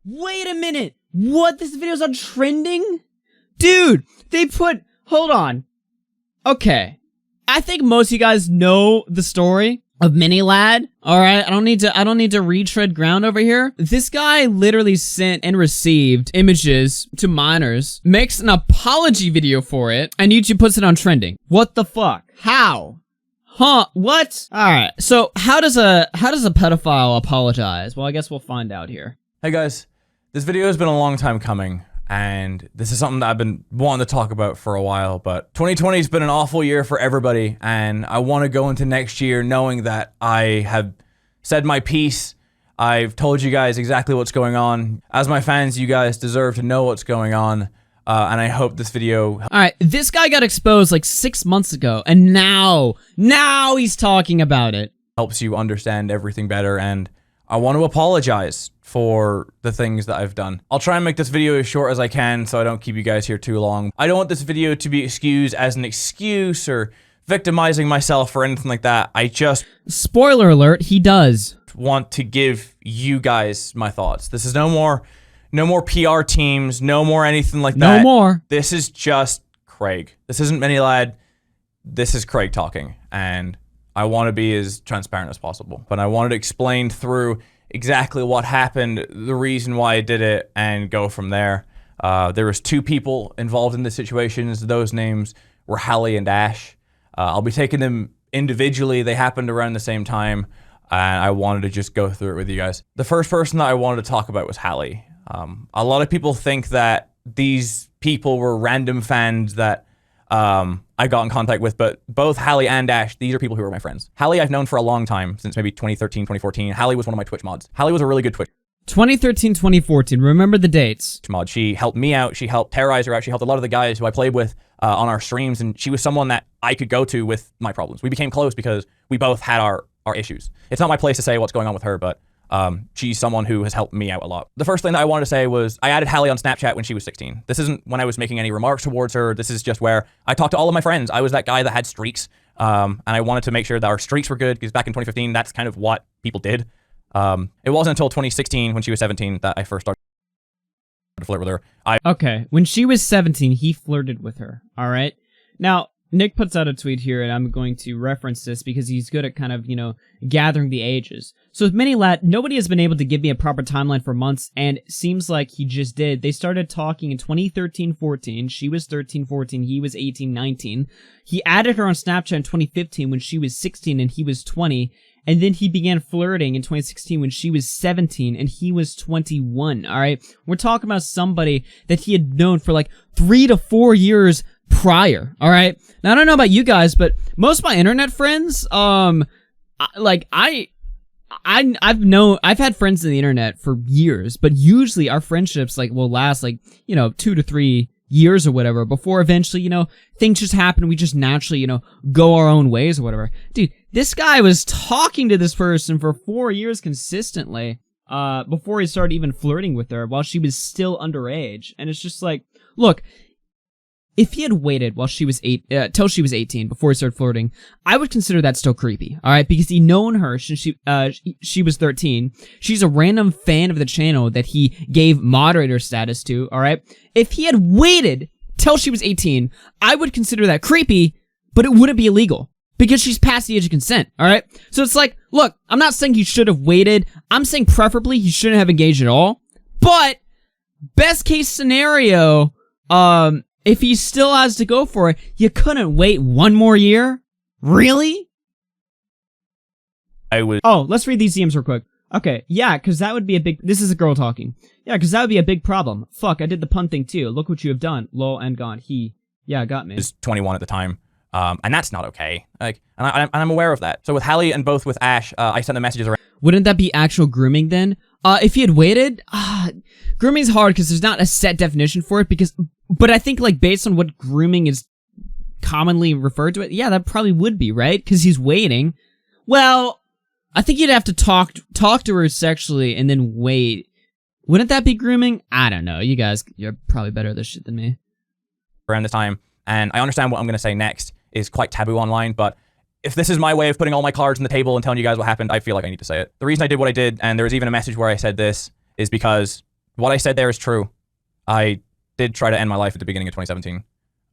Wait a minute. What? This video's on trending? Dude, they put... Hold on. Okay. I think most of you guys know the story of Mini Lad. Alright, I don't need to retread ground over here. This guy literally sent and received images to minors, makes an apology video for it, and YouTube puts it on trending. What the fuck? How? Huh, what? Alright, so how does a pedophile apologize? Well, I guess we'll find out here. Hey guys, this video has been a long time coming, and this is something that I've been wanting to talk about for a while, but 2020 has been an awful year for everybody, and I want to go into next year knowing that I have said my piece. I've told you guys exactly what's going on. As my fans, you guys deserve to know what's going on, and I hope this video... Alright, this guy got exposed like 6 months ago, and now he's talking about it. Helps you understand everything better, and I want to apologize for the things that I've done. I'll try and make this video as short as I can so I don't keep you guys here too long. I don't want this video to be excused as an excuse or victimizing myself or anything like that. I just... Spoiler alert, he does. Want to give you guys my thoughts. This is no more PR teams, no more anything like that. No more. This is just Craig. This isn't Mini Lad. This is Craig talking, and I want to be as transparent as possible. But I wanted to explain through exactly what happened, the reason why I did it, and go from there. There was 2 people involved in the situations. Those names were Hallie and Ash. I'll be taking them individually. They happened around the same time, and I wanted to just go through it with you guys. The first person that I wanted to talk about was Hallie. A lot of people think that these people were random fans that I got in contact with, but both Hallie and Ash, these are people who are my friends. Hallie I've known for a long time, since maybe 2013, 2014. Hallie was one of my Twitch mods. Hallie was a really good Twitch 2013, 2014, remember the dates. mod. She helped me out, she helped Terrorizer out, she helped a lot of the guys who I played with on our streams, and she was someone that I could go to with my problems. We became close because we both had our issues. It's not my place to say what's going on with her, but she's someone who has helped me out a lot. The first thing that I wanted to say was I added Hallie on Snapchat when she was 16. This isn't when I was making any remarks towards her. This is just where I talked to all of my friends. I was that guy that had streaks, and I wanted to make sure that our streaks were good, because back in 2015, that's kind of what people did. It wasn't until 2016, when she was 17, that I first started to flirt with her. Okay, when she was 17, he flirted with her, alright? Now, Nick puts out a tweet here, and I'm going to reference this because he's good at kind of, you know, gathering the ages. So with Mini Lad, nobody has been able to give me a proper timeline for months, and it seems like he just did. They started talking in 2013-14. She was 13-14. He was 18-19. He added her on Snapchat in 2015 when she was 16 and he was 20. And then he began flirting in 2016 when she was 17 and he was 21, alright? We're talking about somebody that he had known for like 3 to 4 years prior, alright? Now, I don't know about you guys, but most of my internet friends, I've had friends on the internet for years, but usually our friendships, like, will last, like, you know, 2 to 3 years or whatever, before eventually, you know, things just happen, we just naturally, you know, go our own ways or whatever. Dude, this guy was talking to this person for 4 years consistently, before he started even flirting with her while she was still underage, and it's just like, look, if he had waited while she was till she was 18 before he started flirting, I would consider that still creepy, alright? Because he known her since she was 13. She's a random fan of the channel that he gave moderator status to, alright? If he had waited till she was 18, I would consider that creepy, but it wouldn't be illegal. Because she's past the age of consent, alright? So it's like, look, I'm not saying he should have waited. I'm saying preferably he shouldn't have engaged at all. But, best case scenario, if he still has to go for it, you couldn't wait 1 more year? Really? Oh, let's read these DMs real quick. Okay, yeah, because that would be a big... This is a girl talking. Yeah, because that would be a big problem. Fuck, I did the pun thing too. Look what you have done. Lol and gone. Yeah, got me. Was 21 at the time. And that's not okay. Like, and I'm aware of that. So with Hallie and both with Ash, I sent the messages around. Wouldn't that be actual grooming then? If he had waited, grooming's hard because there's not a set definition for it. But I think like based on what grooming is commonly referred to, it, yeah, that probably would be right because he's waiting. Well, I think you'd have to talk to her sexually and then wait. Wouldn't that be grooming? I don't know. You guys, you're probably better at this shit than me. Around this time, and I understand what I'm going to say next is quite taboo online, but if this is my way of putting all my cards on the table and telling you guys what happened, I feel like I need to say it. The reason I did what I did, and there was even a message where I said this, is because what I said there is true. I did try to end my life at the beginning of 2017.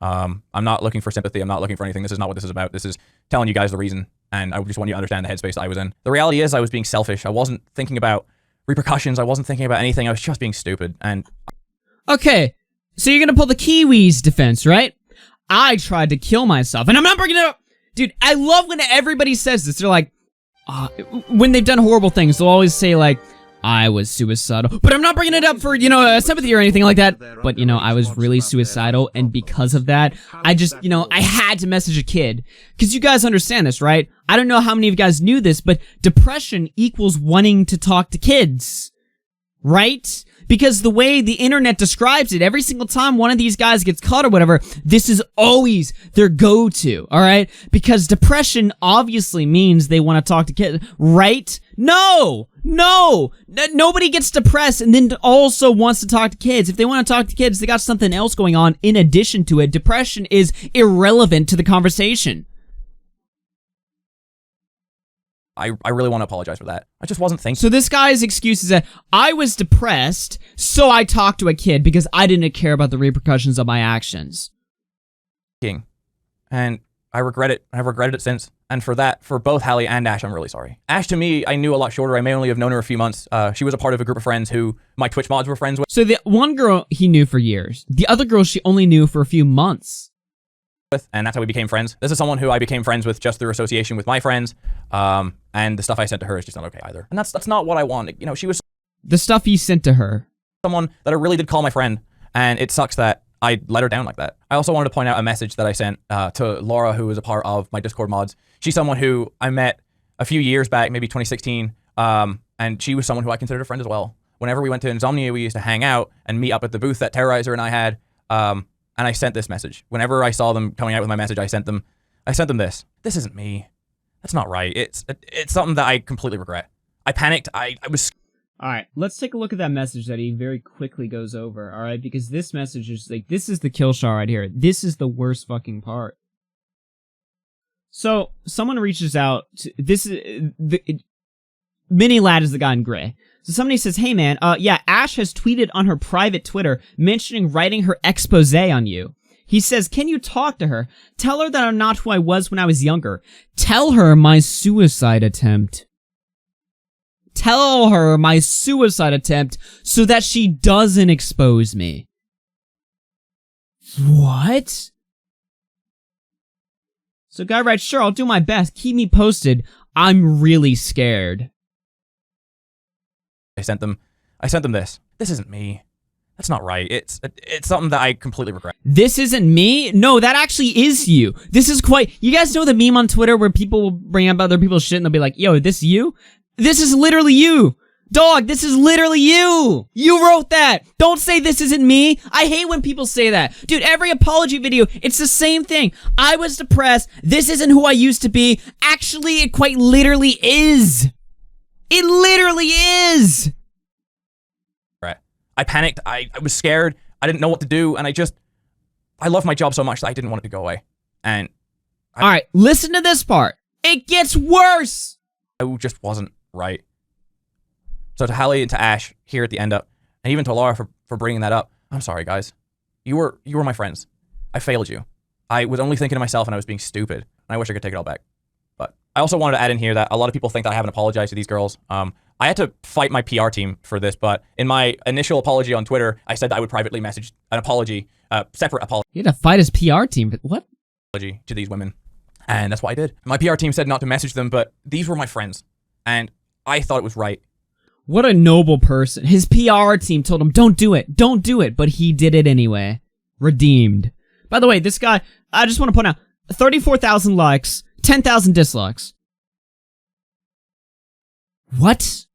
I'm not looking for sympathy. I'm not looking for anything. This is not what this is about. This is telling you guys the reason, and I just want you to understand the headspace I was in. The reality is I was being selfish. I wasn't thinking about repercussions. I wasn't thinking about anything. I was just being stupid. And okay, so you're gonna pull the Kiwis defense, right? I tried to kill myself, and I'm not bringing it up. Dude, I love when everybody says this. They're like, when they've done horrible things, they'll always say like, I was suicidal. But I'm not bringing it up for, sympathy or anything like that. But, I was really suicidal, and because of that, I just, I had to message a kid. Because you guys understand this, right? I don't know how many of you guys knew this, but depression equals wanting to talk to kids. Right? Because the way the internet describes it, every single time one of these guys gets caught or whatever, this is always their go-to, alright? Because depression obviously means they want to talk to kids, right? No! Nobody gets depressed and then also wants to talk to kids. If they want to talk to kids, they got something else going on in addition to it. Depression is irrelevant to the conversation. I really want to apologize for that. I just wasn't thinking. So this guy's excuse is that I was depressed, so I talked to a kid because I didn't care about the repercussions of my actions. And I regret it. I've regretted it since. And for that, for both Hallie and Ash, I'm really sorry. Ash, to me, I knew a lot shorter. I may only have known her a few months. She was a part of a group of friends who my Twitch mods were friends with. So the one girl he knew for years. The other girl she only knew for a few months. And that's how we became friends. This is someone who I became friends with just through association with my friends. And the stuff I sent to her is just not okay either. And that's not what I wanted. She was the stuff you sent to her. Someone that I really did call my friend, and it sucks that I let her down like that. I also wanted to point out a message that I sent to Laura, who is a part of my Discord mods. She's someone who I met a few years back, maybe 2016, and she was someone who I considered a friend as well. Whenever we went to Insomnia, we used to hang out and meet up at the booth that Terrorizer and I had. And I sent this message. Whenever I saw them coming out with my message, I sent them this. This isn't me. That's not right. It's something that I completely regret. I panicked. I was... Alright, let's take a look at that message that he very quickly goes over, alright? Because this message is like, this is the kill shot right here. This is the worst fucking part. So, someone reaches out to... Mini Lad is the guy in gray. So somebody says, hey man, yeah, Ash has tweeted on her private Twitter mentioning writing her expose on you. He says, can you talk to her? Tell her that I'm not who I was when I was younger. Tell her my suicide attempt. Tell her my suicide attempt so that she doesn't expose me. What? So guy writes, sure, I'll do my best. Keep me posted. I'm really scared. I sent them this. This isn't me. That's not right. It's something that I completely regret. This isn't me? No, that actually is you. This is quite... You guys know the meme on Twitter where people will bring up other people's shit and they'll be like, yo, this you? This is literally you. Dog, this is literally you. You wrote that. Don't say this isn't me. I hate when people say that. Dude, every apology video, it's the same thing. I was depressed. This isn't who I used to be. Actually, it quite literally is. It literally is! Right. I panicked. I was scared. I didn't know what to do, and I love my job so much that I didn't want it to go away. And alright, listen to this part. It gets worse! I just wasn't right. So to Hallie and to Ash here at the end up, and even to Laura for bringing that up, I'm sorry, guys. You were my friends. I failed you. I was only thinking to myself, and I was being stupid. And I wish I could take it all back. But I also wanted to add in here that a lot of people think that I haven't apologized to these girls. I had to fight my PR team for this, but in my initial apology on Twitter, I said that I would privately message an apology, separate apology. You had to fight his PR team, but what? Apology to these women. And that's what I did. My PR team said not to message them, but these were my friends. And I thought it was right. What a noble person. His PR team told him, don't do it, but he did it anyway. Redeemed. By the way, this guy, I just want to point out, 34,000 likes, 10,000 dislikes. What?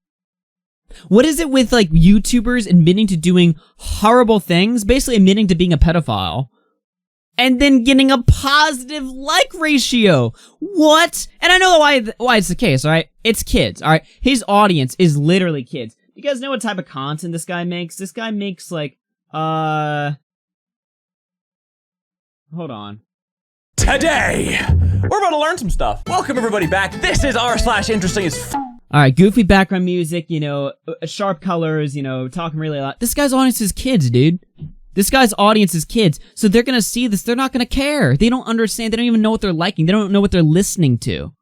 What is it with, like, YouTubers admitting to doing horrible things, basically admitting to being a pedophile, and then getting a positive like ratio? What? And I know why it's the case, alright? It's kids, alright? His audience is literally kids. You guys know what type of content this guy makes? This guy makes, like, hold on. Today, we're about to learn some stuff. Welcome everybody back. This is r/interesting as All right, goofy background music, you know, sharp colors, you know, talking really loud. This guy's audience is kids, dude. This guy's audience is kids. So they're going to see this. They're not going to care. They don't understand. They don't even know what they're liking. They don't know what they're listening to.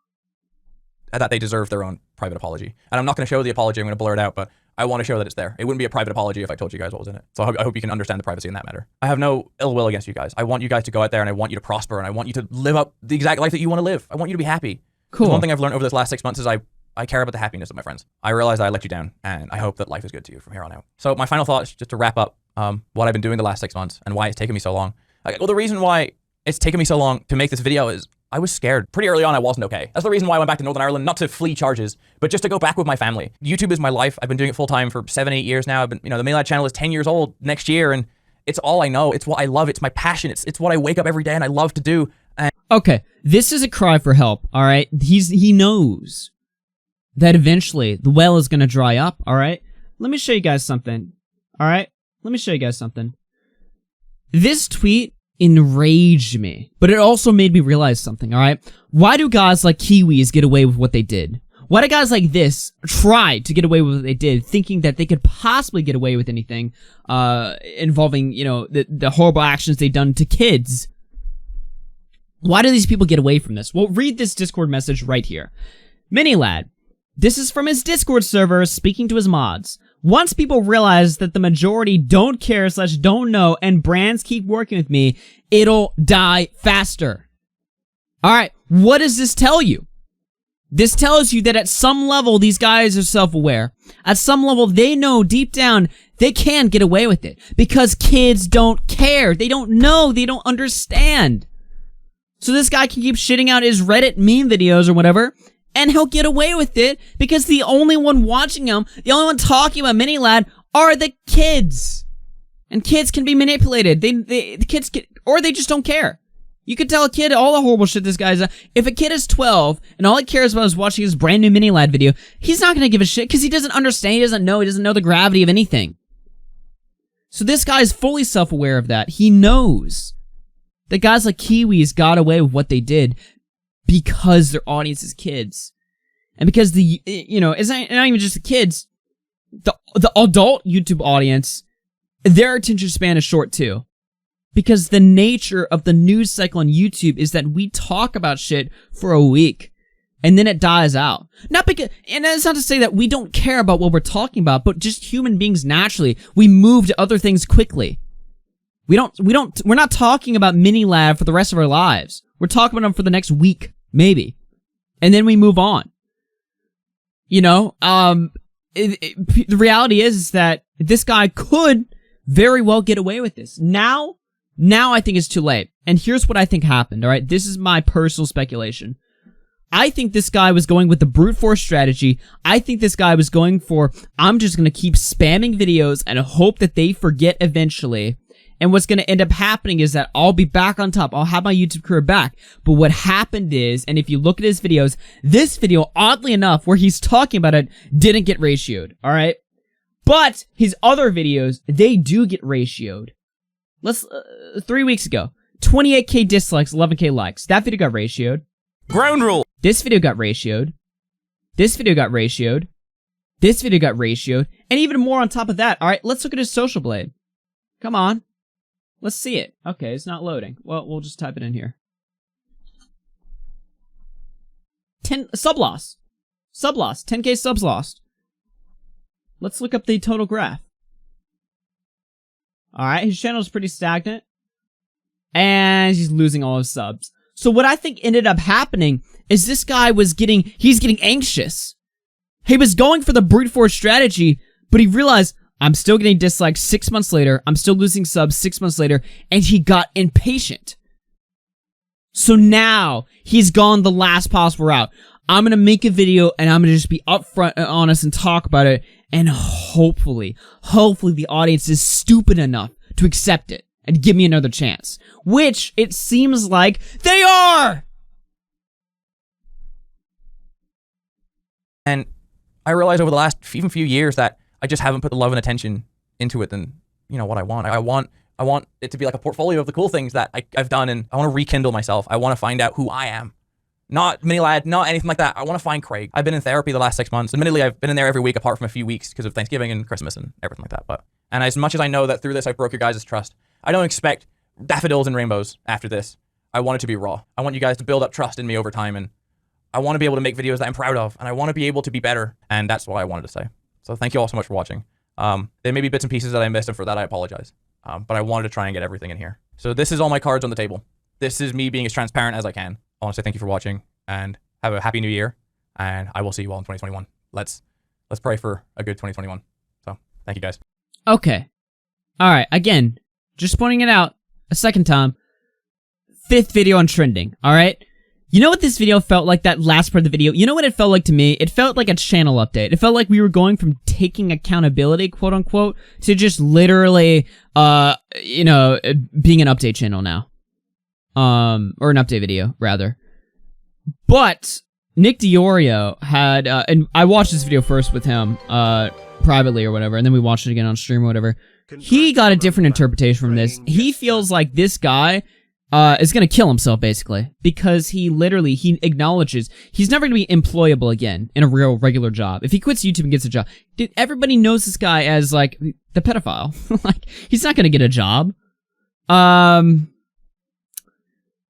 That they deserve their own private apology. And I'm not going to show the apology. I'm going to blur it out, but I want to show that it's there. It wouldn't be a private apology if I told you guys what was in it. So I hope you can understand the privacy in that matter. I have no ill will against you guys. I want you guys to go out there and I want you to prosper and I want you to live up the exact life that you want to live. I want you to be happy. Cool. One thing I've learned over this last 6 months is I care about the happiness of my friends. I realize I let you down and I hope that life is good to you from here on out. So my final thought is just to wrap up what I've been doing the last 6 months and why it's taken me so long. Well, the reason why it's taken me so long to make this video is I was scared. Pretty early on, I wasn't okay. That's the reason why I went back to Northern Ireland, not to flee charges, but just to go back with my family. YouTube is my life. I've been doing it full time for 7-8 years now. The Minilad channel is 10 years old next year, and it's all I know. It's what I love. It's my passion. It's what I wake up every day and I love to do. Okay, this is a cry for help, all right? He knows that eventually the well is going to dry up, all right? Let me show you guys something, all right? Let me show you guys something. This tweet enraged me, but it also made me realize something, all right? Why do guys like Kiwis get away with what they did? Why do guys like this try to get away with what they did, thinking that they could possibly get away with anything involving, you know, the horrible actions they've done to kids? Why do these people get away from this? Well, read this Discord message right here. Minilad. This is from his Discord server speaking to his mods. Once people realize that the majority don't care / don't know and brands keep working with me, it'll die faster. Alright, what does this tell you? This tells you that at some level, these guys are self-aware. At some level, they know deep down they can get away with it. Because kids don't care. They don't know. They don't understand. So this guy can keep shitting out his Reddit meme videos or whatever, and he'll get away with it because the only one watching him, the only one talking about Minilad are the kids. And kids can be manipulated. The kids can, or they just don't care. You could tell a kid all the horrible shit this guy's. If a kid is 12 and all he cares about is watching his brand new Minilad video, he's not gonna give a shit because he doesn't understand, he doesn't know the gravity of anything. So this guy is fully self-aware of that. He knows that guys like Kiwis got away with what they did because their audience is kids. And because it's not even just the kids, the adult YouTube audience, their attention span is short too. Because the nature of the news cycle on YouTube is that we talk about shit for a week and then it dies out. And that's not to say that we don't care about what we're talking about, but just human beings naturally, we move to other things quickly. We're not talking about Minilad for the rest of our lives. We're talking about them for the next week, maybe. And then we move on. The reality is that this guy could very well get away with this. Now I think it's too late. And here's what I think happened, alright? This is my personal speculation. I think this guy was going with the brute force strategy. I think this guy was going for, I'm just gonna keep spamming videos and hope that they forget eventually. And what's going to end up happening is that I'll be back on top. I'll have my YouTube career back. But what happened is, and if you look at his videos, this video, oddly enough, where he's talking about it, didn't get ratioed. All right? But his other videos, they do get ratioed. 3 weeks ago, 28k dislikes, 11k likes. That video got ratioed. Ground rule. This video got ratioed. This video got ratioed. This video got ratioed. And even more on top of that. All right, let's look at his social blade. Come on. Let's see it. Okay, it's not loading. Well, we'll just type it in here. 10 sub loss. 10k subs lost. Let's look up the total graph. Alright, his channel is pretty stagnant. And he's losing all his subs. So what I think ended up happening is this guy he's getting anxious. He was going for the brute force strategy, but he realized, I'm still getting dislikes 6 months later. I'm still losing subs 6 months later. And he got impatient. So now he's gone the last possible route. I'm going to make a video and I'm going to just be upfront and honest and talk about it. And hopefully the audience is stupid enough to accept it and give me another chance. Which it seems like they are! And I realized over the last even few years that I just haven't put the love and attention into it than, what I want. I want it to be like a portfolio of the cool things that I've done, and I want to rekindle myself. I want to find out who I am Not mini lad, not anything like that. I want to find Craig. I've been in therapy the last 6 months. Admittedly, I've been in there every week apart from a few weeks because of Thanksgiving and Christmas and everything like that. And as much as I know that through this I broke your guys' trust, I don't expect daffodils and rainbows after this. I want it to be raw. I want you guys to build up trust in me over time, and I want to be able to make videos that I'm proud of, and I want to be able to be better, and that's what I wanted to say. So thank you all so much for watching. There may be bits and pieces that I missed, and for that I apologize. But I wanted to try and get everything in here. So this is all my cards on the table. This is me being as transparent as I can. I want to say thank you for watching, and have a happy new year, and I will see you all in 2021. Let's pray for a good 2021. So thank you guys. Okay. All right. Again, just pointing it out a second time. 5th video on trending. All right. You know what this video felt like, that last part of the video? You know what it felt like to me? It felt like a channel update. It felt like we were going from taking accountability, quote unquote, to just literally, you know, being an update channel now. Or an update video, rather. But Nick Diorio had, and I watched this video first with him, privately or whatever, and then we watched it again on stream or whatever. He got a different interpretation from this. He feels like this guy is gonna kill himself, basically, because he acknowledges he's never gonna be employable again in a real, regular job. If he quits YouTube and gets a job, dude, everybody knows this guy as, like, the pedophile. Like, he's not gonna get a job.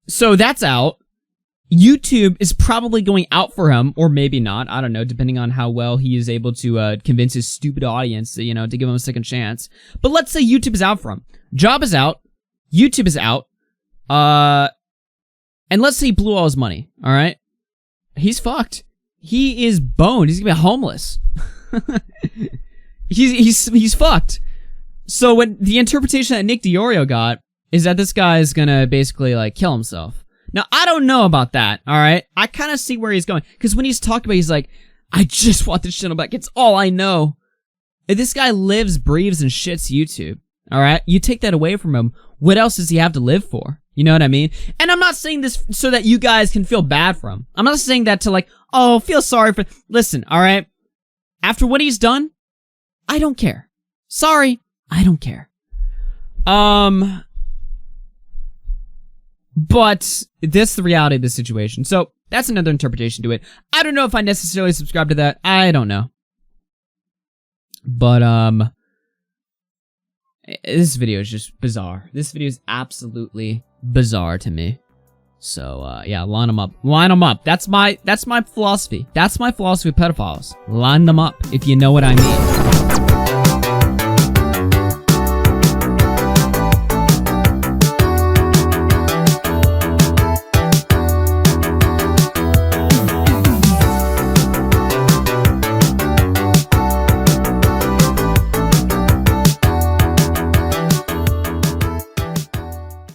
So that's out. YouTube is probably going out for him, or maybe not, I don't know, depending on how well he is able to convince his stupid audience, you know, to give him a second chance. But let's say YouTube is out for him. Job is out. YouTube is out. And let's say he blew all his money, alright? He's fucked. He is boned. He's gonna be homeless. he's fucked. So when the interpretation that Nick Diorio got is that this guy is gonna basically, like, kill himself. Now, I don't know about that, alright? I kind of see where he's going. Because when he's talking about it, he's like, I just want this channel back. It's all I know. If this guy lives, breathes, and shits YouTube, alright? You take that away from him, what else does he have to live for? You know what I mean? And I'm not saying this so that you guys can feel bad for him. I'm not saying that to, like, oh, feel sorry for... Listen, alright? After what he's done, I don't care. Sorry, I don't care. But that's the reality of the situation. So that's another interpretation to it. I don't know if I necessarily subscribe to that. I don't know. But this video is just bizarre. This video is absolutely bizarre to me. So yeah, line them up. Line them up. That's my philosophy. That's my philosophy with pedophiles. Line them up, if you know what I mean.